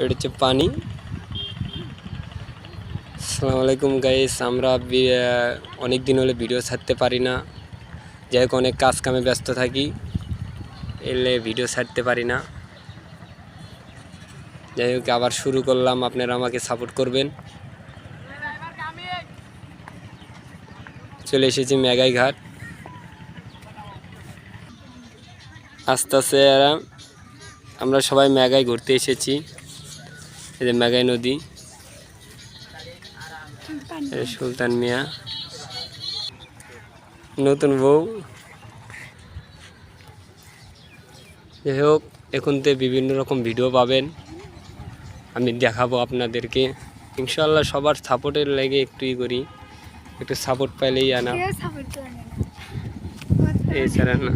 এটা হচ্ছে পানি। আসসালামু আলাইকুম গাইস, আমরা অনেক দিন হলে ভিডিও ছাড়তে পারি না, যাই হোক অনেক কাজ কামে ব্যস্ত থাকি, এলে ভিডিও ছাড়তে পারি না। যাই হোক আবার শুরু করলাম, আপনারা আমাকে সাপোর্ট করবেন। চলে এসেছি মেঘাই ঘাট। আস্তে আস্তে আমরা সবাই মেঘায় ঘুরতে এসেছি। এই যে মেঘাই নদী, সুলতান মিয়া নতুন বউ। যাই হোক এখন তো বিভিন্ন রকম ভিডিও পাবেন, আমি দেখাবো আপনাদেরকে ইনশাআল্লাহ। সবার সাপোর্টের লেগে একটুই করি, একটু সাপোর্ট পাইলেই আনা, এছাড়া না।